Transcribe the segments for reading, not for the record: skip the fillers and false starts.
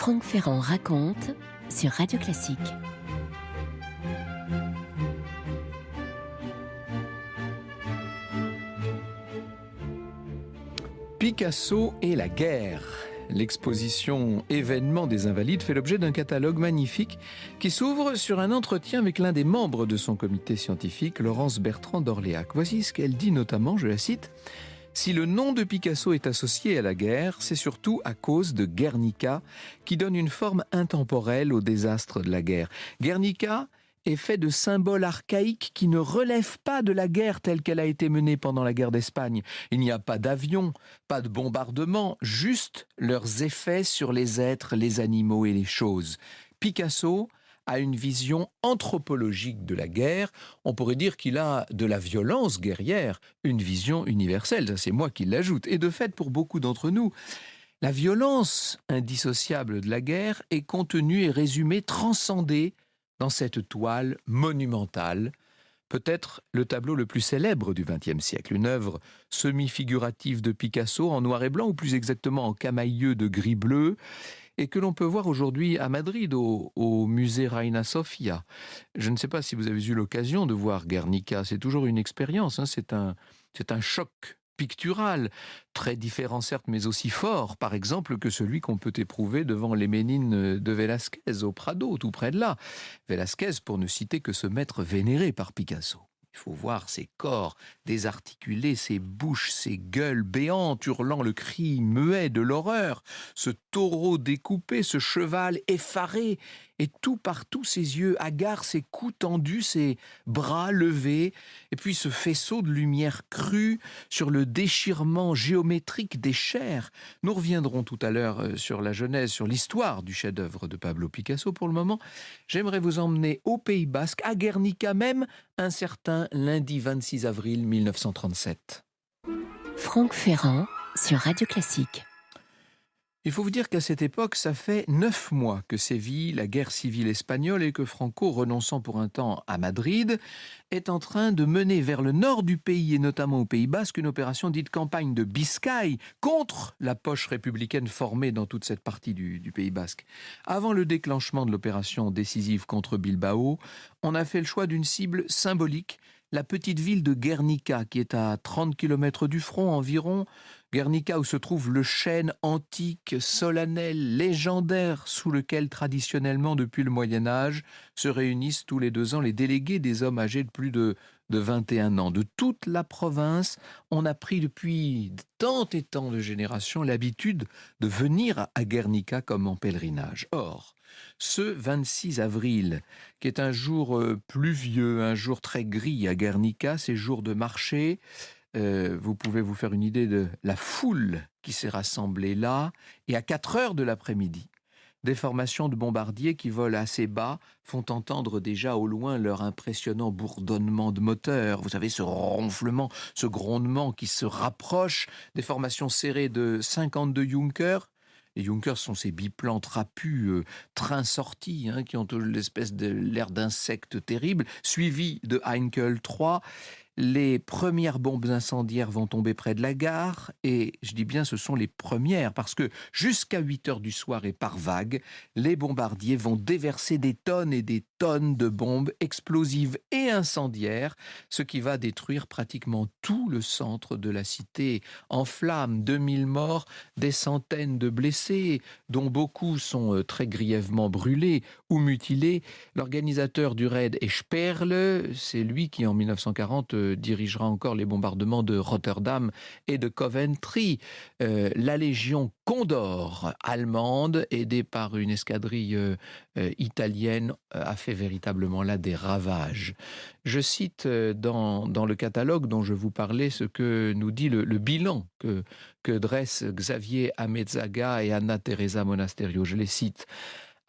Franck Ferrand raconte sur Radio Classique. Picasso et la guerre. L'exposition Événements des Invalides fait l'objet d'un catalogue magnifique qui s'ouvre sur un entretien avec l'un des membres de son comité scientifique, Laurence Bertrand d'Orléac. Voici ce qu'elle dit notamment, je la cite: « Si le nom de Picasso est associé à la guerre, c'est surtout à cause de Guernica, qui donne une forme intemporelle au désastre de la guerre. Guernica est fait de symboles archaïques qui ne relèvent pas de la guerre telle qu'elle a été menée pendant la guerre d'Espagne. Il n'y a pas d'avions, pas de bombardements, juste leurs effets sur les êtres, les animaux et les choses. Picasso a une vision anthropologique de la guerre. On pourrait dire qu'il a de la violence guerrière, une vision universelle. C'est moi qui l'ajoute. Et de fait, pour beaucoup d'entre nous, la violence indissociable de la guerre est contenue et résumée, transcendée dans cette toile monumentale, peut-être le tableau le plus célèbre du XXe siècle, une œuvre semi-figurative de Picasso en noir et blanc, ou plus exactement en camailleux de gris-bleu, et que l'on peut voir aujourd'hui à Madrid, au musée Reina Sofia. Je ne sais pas si vous avez eu l'occasion de voir Guernica, c'est toujours une expérience, c'est un choc pictural, très différent certes, mais aussi fort, par exemple, que celui qu'on peut éprouver devant les Ménines de Velázquez, au Prado, tout près de là. Velázquez, pour ne citer que ce maître vénéré par Picasso. Il faut voir ces corps désarticulés, ces bouches, ces gueules béantes, hurlant le cri muet de l'horreur, ce taureau découpé, ce cheval effaré, et tout partout ses yeux hagards, ses coups tendus, ses bras levés, et puis ce faisceau de lumière crue sur le déchirement géométrique des chairs. Nous reviendrons tout à l'heure sur la genèse, sur l'histoire du chef-d'œuvre de Pablo Picasso. Pour le moment, j'aimerais vous emmener au Pays Basque, à Guernica même, un certain lundi 26 avril 1937. Franck Ferrand sur Radio Classique. Il faut vous dire qu'à cette époque, ça fait 9 mois que sévit la guerre civile espagnole et que Franco, renonçant pour un temps à Madrid, est en train de mener vers le nord du pays et notamment au Pays Basque une opération dite campagne de Biscaye contre la poche républicaine formée dans toute cette partie du Pays Basque. Avant le déclenchement de l'opération décisive contre Bilbao, on a fait le choix d'une cible symbolique, la petite ville de Guernica, qui est à 30 km du front environ. Guernica, où se trouve le chêne antique, solennel, légendaire, sous lequel traditionnellement, depuis le Moyen-Âge, se réunissent tous les 2 ans les délégués des hommes âgés de plus de 21 ans. De toute la province, on a pris depuis tant et tant de générations l'habitude de venir à Guernica comme en pèlerinage. Or, ce 26 avril, qui est un jour pluvieux, un jour très gris à Guernica, ces jours de marché, vous pouvez vous faire une idée de la foule qui s'est rassemblée là, et à 4 heures de l'après-midi, des formations de bombardiers qui volent assez bas font entendre déjà au loin leur impressionnant bourdonnement de moteur. Vous savez, ce ronflement, ce grondement qui se rapproche, des formations serrées de 52 Junkers. Les Junkers sont ces biplans trapus, trains sortis, qui ont l'espèce de l'air d'insectes terribles, suivis de Heinkel 3. Les premières bombes incendiaires vont tomber près de la gare, et je dis bien ce sont les premières, parce que jusqu'à 8 heures du soir et par vague, les bombardiers vont déverser des tonnes et des tonnes de bombes explosives et incendiaires, ce qui va détruire pratiquement tout le centre de la cité en flammes. 2000 morts, des centaines de blessés, dont beaucoup sont très grièvement brûlés ou mutilés. L'organisateur du raid est Sperle, c'est lui qui en 1940 dirigera encore les bombardements de Rotterdam et de Coventry. La Légion Condor allemande, aidée par une escadrille italienne, a fait véritablement là des ravages. Je cite dans le catalogue dont je vous parlais ce que nous dit le bilan que dressent Xavier Amezaga et Anna Teresa Monasterio. Je les cite.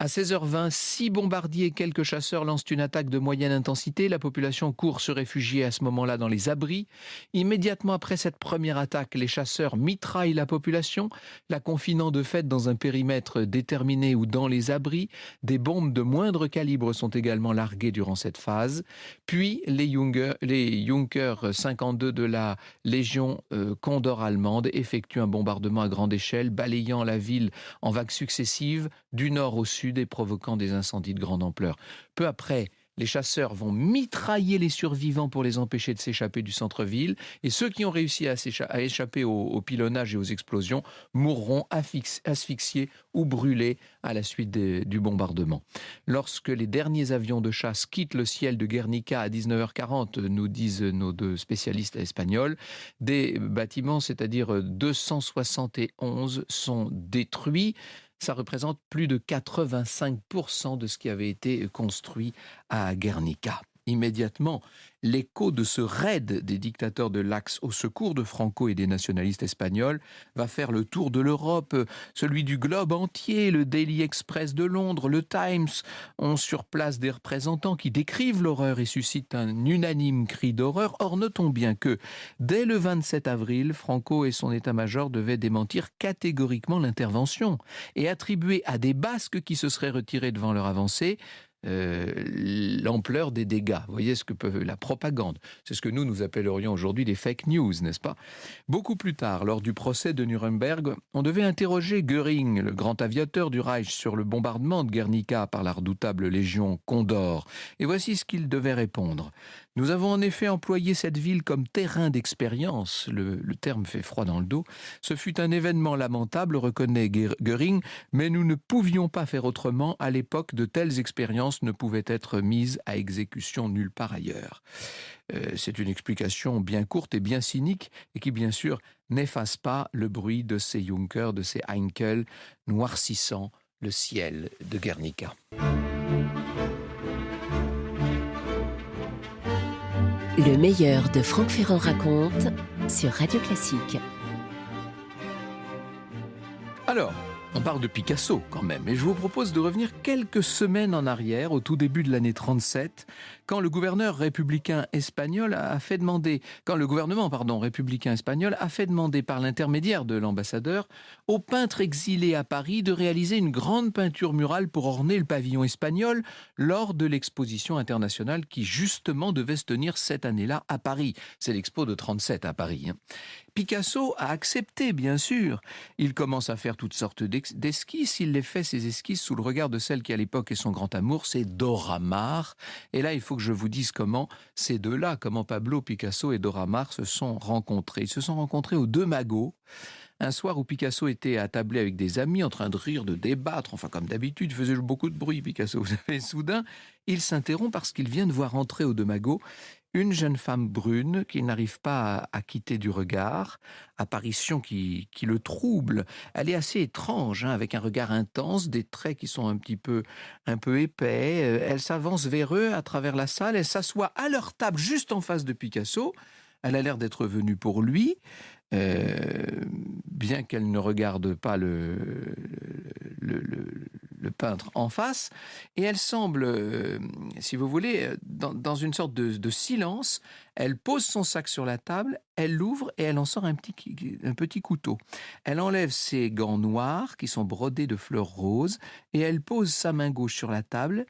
À 16h20, 6 bombardiers et quelques chasseurs lancent une attaque de moyenne intensité. La population court se réfugier à ce moment-là dans les abris. Immédiatement après cette première attaque, les chasseurs mitraillent la population, la confinant de fait dans un périmètre déterminé ou dans les abris. Des bombes de moindre calibre sont également larguées durant cette phase. Puis les Junkers 52 de la Légion Condor allemande effectuent un bombardement à grande échelle, balayant la ville en vagues successives du nord au sud et provoquant des incendies de grande ampleur. Peu après, les chasseurs vont mitrailler les survivants pour les empêcher de s'échapper du centre-ville, et ceux qui ont réussi à échapper au pilonnage et aux explosions mourront asphyxiés ou brûlés à la suite du bombardement. Lorsque les derniers avions de chasse quittent le ciel de Guernica à 19h40, nous disent nos deux spécialistes espagnols, des bâtiments, c'est-à-dire 271, sont détruits. Ça représente plus de 85% de ce qui avait été construit à Guernica. Immédiatement, l'écho de ce raid des dictateurs de l'Axe au secours de Franco et des nationalistes espagnols va faire le tour de l'Europe, celui du globe entier. Le Daily Express de Londres, le Times ont sur place des représentants qui décrivent l'horreur et suscitent un unanime cri d'horreur. Or, notons bien que dès le 27 avril, Franco et son état-major devaient démentir catégoriquement l'intervention et attribuer à des Basques qui se seraient retirés devant leur avancée l'ampleur des dégâts. Vous voyez ce que peut la propagande. C'est ce que nous appellerions aujourd'hui des fake news, n'est-ce pas? Beaucoup plus tard, lors du procès de Nuremberg, on devait interroger Göring, le grand aviateur du Reich, sur le bombardement de Guernica par la redoutable Légion Condor. Et voici ce qu'il devait répondre. Nous avons en effet employé cette ville comme terrain d'expérience. Le terme fait froid dans le dos. Ce fut un événement lamentable, reconnaît Göring, mais nous ne pouvions pas faire autrement. À l'époque, de telles expériences ne pouvaient être mises à exécution nulle part ailleurs. C'est une explication bien courte et bien cynique et qui, bien sûr, n'efface pas le bruit de ces Junkers, de ces Heinkel, noircissant le ciel de Guernica. Le meilleur de Franck Ferrand raconte sur Radio Classique. Alors, on parle de Picasso quand même, et je vous propose de revenir quelques semaines en arrière, au tout début de l'année 37, quand le gouvernement républicain espagnol a fait demander par l'intermédiaire de l'ambassadeur aux peintres exilés à Paris de réaliser une grande peinture murale pour orner le pavillon espagnol lors de l'exposition internationale qui justement devait se tenir cette année-là à Paris. C'est l'expo de 37 à Paris. Picasso a accepté, bien sûr. Il commence à faire toutes sortes d'esquisses. Il les fait, ces esquisses, sous le regard de celle qui, à l'époque, est son grand amour, c'est Dora Maar. Et là, il faut que je vous dise comment ces deux-là, comment Pablo Picasso et Dora Maar se sont rencontrés. Ils se sont rencontrés aux Deux Magots, un soir où Picasso était attablé avec des amis, en train de rire, de débattre. Enfin, comme d'habitude, il faisait beaucoup de bruit, Picasso. Vous savez, soudain, il s'interrompt parce qu'il vient de voir entrer aux Deux Magots une jeune femme brune qui n'arrive pas à quitter du regard, apparition qui le trouble. Elle est assez étrange, avec un regard intense, des traits qui sont un peu épais. Elle s'avance vers eux à travers la salle, elle s'assoit à leur table juste en face de Picasso. Elle a l'air d'être venue pour lui, bien qu'elle ne regarde pas le peintre en face, et elle semble, si vous voulez, dans une sorte de silence. Elle pose son sac sur la table, elle l'ouvre et elle en sort un petit couteau. Elle enlève ses gants noirs qui sont brodés de fleurs roses et elle pose sa main gauche sur la table,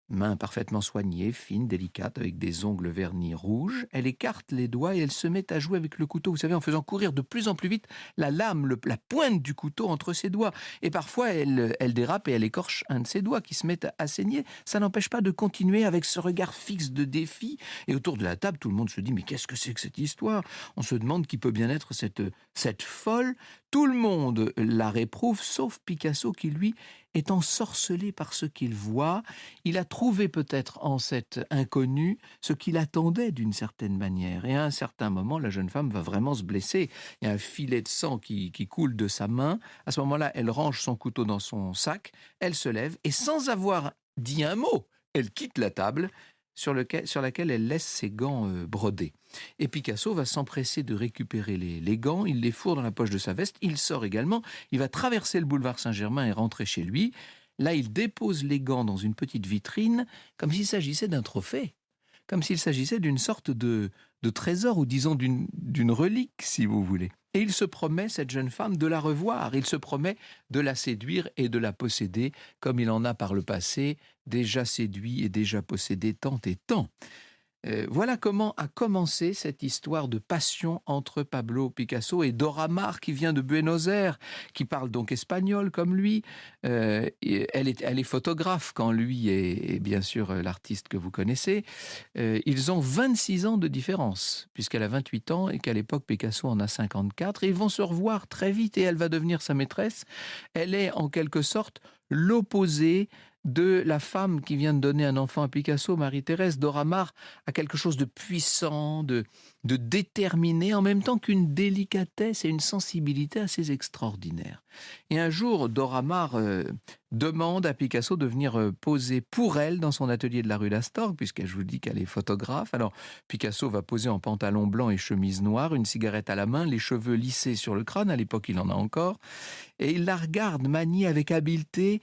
main parfaitement soignée, fine, délicate, avec des ongles vernis rouges. Elle écarte les doigts et elle se met à jouer avec le couteau, vous savez, en faisant courir de plus en plus vite la lame, la pointe du couteau entre ses doigts. Et parfois, elle dérape et elle écorche un de ses doigts qui se met à saigner. Ça n'empêche pas de continuer avec ce regard fixe de défi. Et autour de la table, tout le monde se dit « Mais qu'est-ce que c'est que cette histoire ?» On se demande qui peut bien être cette folle. Tout le monde la réprouve, sauf Picasso qui, lui, est ensorcelé par ce qu'il voit. Il a trouvé peut-être en cette inconnue ce qu'il attendait d'une certaine manière. Et à un certain moment, la jeune femme va vraiment se blesser. Il y a un filet de sang qui coule de sa main. À ce moment-là, elle range son couteau dans son sac, elle se lève et sans avoir dit un mot, elle quitte la table sur laquelle elle laisse ses gants brodés. Et Picasso va s'empresser de récupérer les gants, il les fourre dans la poche de sa veste, il sort également, il va traverser le boulevard Saint-Germain et rentrer chez lui. Là, il dépose les gants dans une petite vitrine, comme s'il s'agissait d'un trophée, comme s'il s'agissait d'une sorte de trésor, ou disons d'une relique, si vous voulez. Et il se promet, cette jeune femme, de la revoir. Il se promet de la séduire et de la posséder, comme il en a par le passé déjà séduit et déjà possédé tant et tant. Voilà comment a commencé cette histoire de passion entre Pablo Picasso et Dora Maar, qui vient de Buenos Aires, qui parle donc espagnol comme lui. Elle est photographe quand lui est bien sûr l'artiste que vous connaissez. Ils ont 26 ans de différence, puisqu'elle a 28 ans et qu'à l'époque Picasso en a 54. Et ils vont se revoir très vite et elle va devenir sa maîtresse. Elle est en quelque sorte l'opposé de la femme qui vient de donner un enfant à Picasso, Marie-Thérèse. Dora Maar a quelque chose de puissant, de déterminé, en même temps qu'une délicatesse et une sensibilité assez extraordinaires. Et un jour, Dora Maar demande à Picasso de venir poser pour elle dans son atelier de la rue d'Astorg, puisque je vous dis qu'elle est photographe. Alors Picasso va poser en pantalon blanc et chemise noire, une cigarette à la main, les cheveux lissés sur le crâne, à l'époque il en a encore, et il la regarde manier avec habileté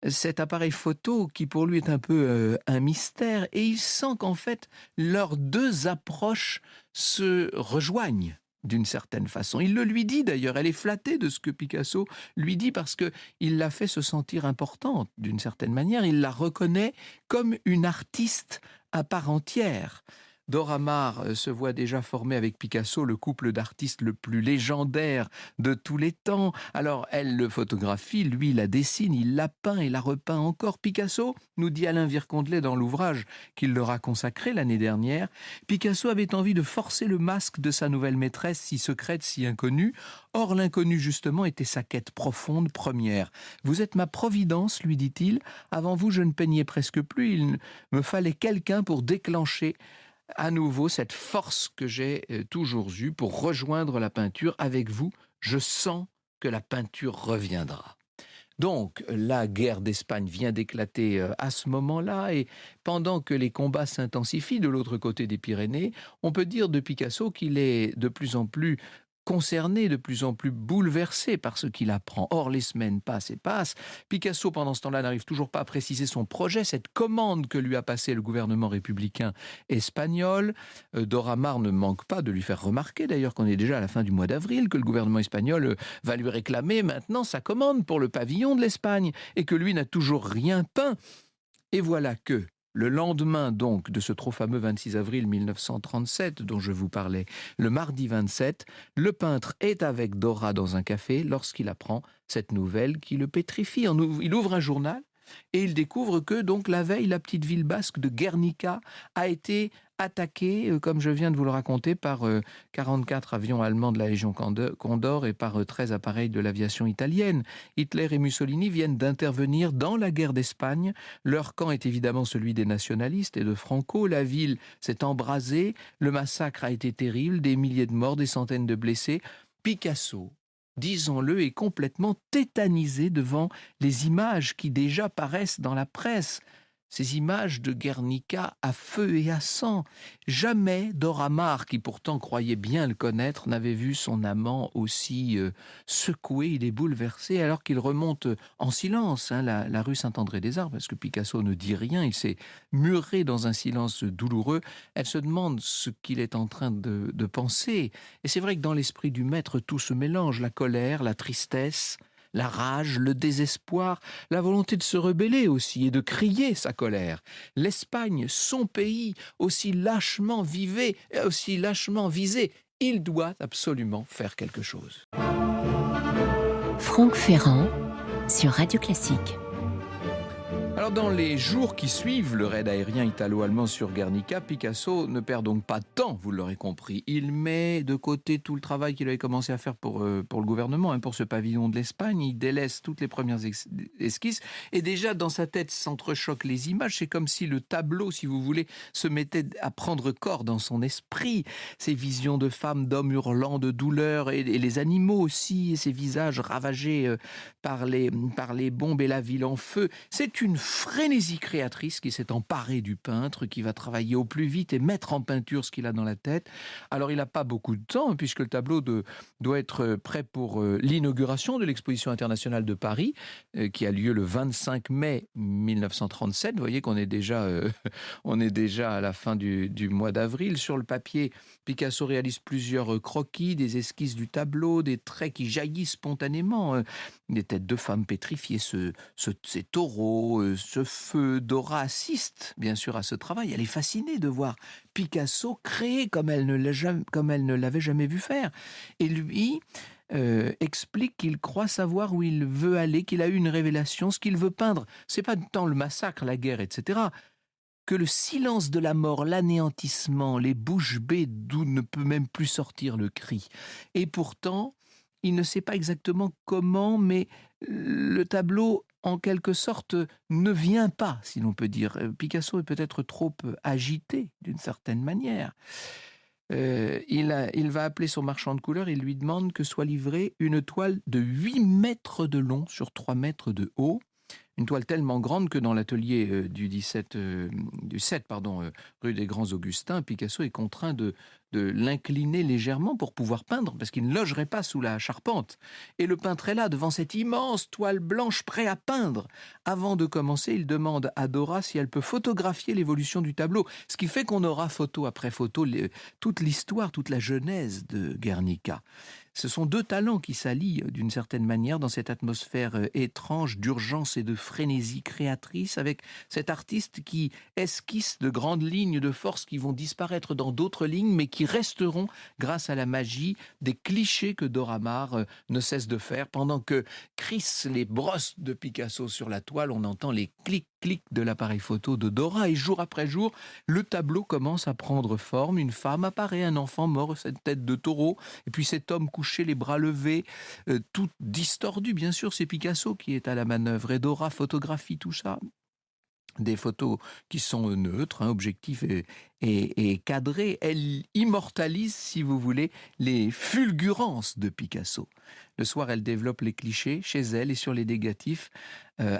cet appareil photo qui pour lui est un peu un mystère, et il sent qu'en fait leurs deux approches se rejoignent d'une certaine façon. Il le lui dit d'ailleurs, elle est flattée de ce que Picasso lui dit parce qu'il l'a fait se sentir importante d'une certaine manière, il la reconnaît comme une artiste à part entière. Dora Maar se voit déjà former avec Picasso le couple d'artistes le plus légendaire de tous les temps. Alors elle le photographie, lui la dessine, il la peint et la repeint encore. Picasso, nous dit Alain Vircondelet dans l'ouvrage qu'il leur a consacré l'année dernière, Picasso avait envie de forcer le masque de sa nouvelle maîtresse si secrète, si inconnue. Or l'inconnu justement était sa quête profonde, première. « Vous êtes ma providence, lui dit-il. Avant vous, je ne peignais presque plus. Il me fallait quelqu'un pour déclencher à nouveau cette force que j'ai toujours eue pour rejoindre la peinture. Avec vous, je sens que la peinture reviendra. » Donc, la guerre d'Espagne vient d'éclater à ce moment-là, et pendant que les combats s'intensifient de l'autre côté des Pyrénées, on peut dire de Picasso qu'il est de plus en plus concerné, de plus en plus bouleversé par ce qu'il apprend. Or, les semaines passent et passent. Picasso, pendant ce temps-là, n'arrive toujours pas à préciser son projet, cette commande que lui a passée le gouvernement républicain espagnol. Dora Maar ne manque pas de lui faire remarquer, d'ailleurs, qu'on est déjà à la fin du mois d'avril, que le gouvernement espagnol va lui réclamer maintenant sa commande pour le pavillon de l'Espagne, et que lui n'a toujours rien peint. Et voilà que, le lendemain donc de ce trop fameux 26 avril 1937 dont je vous parlais, le mardi 27, le peintre est avec Dora dans un café lorsqu'il apprend cette nouvelle qui le pétrifie. Il ouvre un journal et il découvre que donc la veille, la petite ville basque de Guernica a été attaquée, comme je viens de vous le raconter, par 44 avions allemands de la Légion Condor et par 13 appareils de l'aviation italienne. Hitler et Mussolini viennent d'intervenir dans la guerre d'Espagne. Leur camp est évidemment celui des nationalistes et de Franco. La ville s'est embrasée, le massacre a été terrible, des milliers de morts, des centaines de blessés. Picasso, disons-le, est complètement tétanisé devant les images qui déjà paraissent dans la presse. Ces images de Guernica à feu et à sang. Jamais Dora Maar, qui pourtant croyait bien le connaître, n'avait vu son amant aussi secoué. Il est bouleversé alors qu'il remonte en silence la rue Saint-André-des-Arts, parce que Picasso ne dit rien, il s'est muré dans un silence douloureux. Elle se demande ce qu'il est en train de penser. Et c'est vrai que dans l'esprit du maître, tout se mélange, la colère, la tristesse, la rage, le désespoir, la volonté de se rebeller aussi et de crier sa colère. L'Espagne, son pays, aussi lâchement visé, il doit absolument faire quelque chose. Franck Ferrand sur Radio Classique. Alors dans les jours qui suivent le raid aérien italo-allemand sur Guernica, Picasso ne perd donc pas de temps, vous l'aurez compris. Il met de côté tout le travail qu'il avait commencé à faire pour le gouvernement, pour ce pavillon de l'Espagne. Il délaisse toutes les premières esquisses et déjà dans sa tête s'entrechoquent les images. C'est comme si le tableau, si vous voulez, se mettait à prendre corps dans son esprit. Ces visions de femmes, d'hommes hurlant de douleur et les animaux aussi, et ces visages ravagés par les bombes et la ville en feu. C'est une frénésie créatrice qui s'est emparée du peintre, qui va travailler au plus vite et mettre en peinture ce qu'il a dans la tête. Alors il n'a pas beaucoup de temps, puisque le tableau doit être prêt pour l'inauguration de l'exposition internationale de Paris, qui a lieu le 25 mai 1937. Vous voyez qu'on est déjà, on est déjà à la fin du mois d'avril. Sur le papier, Picasso réalise plusieurs croquis, des esquisses du tableau, des traits qui jaillissent spontanément, des têtes de femmes pétrifiées, ces taureaux, ce feu. Dora assiste bien sûr à ce travail. Elle est fascinée de voir Picasso créer comme elle ne l'avait jamais vu faire. Et lui explique qu'il croit savoir où il veut aller, qu'il a eu une révélation, ce qu'il veut peindre. C'est pas tant le massacre, la guerre, etc., que le silence de la mort, l'anéantissement, les bouches bées d'où ne peut même plus sortir le cri. Et pourtant, il ne sait pas exactement comment, mais le tableau, en quelque sorte, ne vient pas, si l'on peut dire. Picasso est peut-être trop agité, d'une certaine manière. Il va appeler son marchand de couleurs et lui demande que soit livrée une toile de 8 mètres de long sur 3 mètres de haut. Une toile tellement grande que dans l'atelier du 7 rue des Grands Augustins, Picasso est contraint de l'incliner légèrement pour pouvoir peindre, parce qu'il ne logerait pas sous la charpente. Et le peintre est là, devant cette immense toile blanche, prêt à peindre. Avant de commencer, il demande à Dora si elle peut photographier l'évolution du tableau, ce qui fait qu'on aura photo après photo toute l'histoire, toute la genèse de Guernica. Ce sont deux talents qui s'allient d'une certaine manière dans cette atmosphère étrange d'urgence et de frénésie créatrice, avec cet artiste qui esquisse de grandes lignes de force qui vont disparaître dans d'autres lignes, mais qui resteront grâce à la magie des clichés que Dora Maar ne cesse de faire. Pendant que crissent les brosses de Picasso sur la toile, on entend les clics de l'appareil photo de Dora, et jour après jour, le tableau commence à prendre forme. Une femme apparaît, un enfant mort, cette tête de taureau, et puis cet homme couché, les bras levés, tout distordu. Bien sûr, c'est Picasso qui est à la manœuvre, et Dora photographie tout ça. Des photos qui sont neutres, objectives et cadrées. Elle immortalise, si vous voulez, les fulgurances de Picasso. Le soir, elle développe les clichés chez elle, et sur les négatifs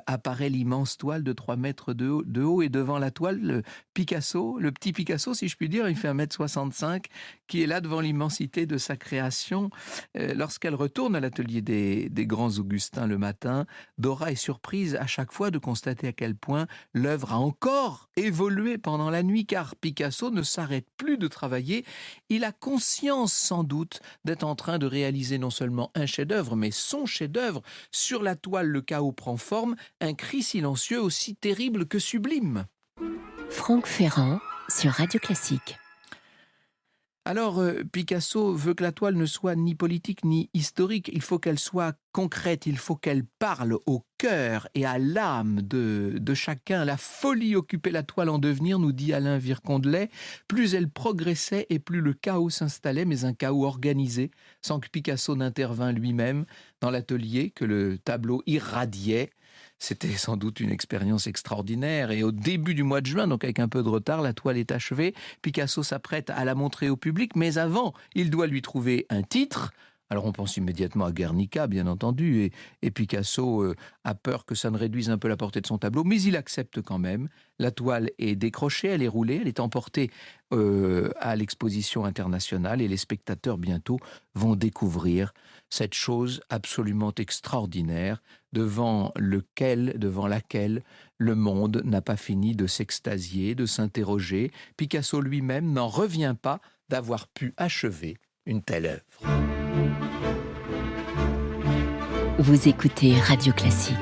apparaît l'immense toile de 3 mètres de haut, et devant la toile, le petit Picasso, si je puis dire, il fait 1m65, qui est là devant l'immensité de sa création. Lorsqu'elle retourne à l'atelier des Grands Augustins le matin, Dora est surprise à chaque fois de constater à quel point l'œuvre a encore évolué pendant la nuit, car Picasso ne s'arrête plus de travailler. Il a conscience sans doute d'être en train de réaliser non seulement un chef-d'œuvre, mais son chef-d'œuvre. Sur la toile, le chaos prend forme, un cri silencieux aussi terrible que sublime. Franck Ferrand sur Radio Classique. Alors, Picasso veut que la toile ne soit ni politique ni historique. Il faut qu'elle soit concrète, il faut qu'elle parle au cœur et à l'âme de chacun. La folie occupait la toile en devenir, nous dit Alain Vircondelet. Plus elle progressait et plus le chaos s'installait, mais un chaos organisé, sans que Picasso n'intervînt lui-même dans l'atelier que le tableau irradiait. C'était sans doute une expérience extraordinaire, et au début du mois de juin, donc avec un peu de retard, la toile est achevée. Picasso s'apprête à la montrer au public, mais avant, il doit lui trouver un titre. Alors on pense immédiatement à Guernica, bien entendu, et Picasso a peur que ça ne réduise un peu la portée de son tableau, mais il accepte quand même. La toile est décrochée, elle est roulée, elle est emportée à l'exposition internationale, et les spectateurs bientôt vont découvrir cette chose absolument extraordinaire devant laquelle le monde n'a pas fini de s'extasier, de s'interroger. Picasso lui-même n'en revient pas d'avoir pu achever une telle œuvre. Vous écoutez Radio Classique.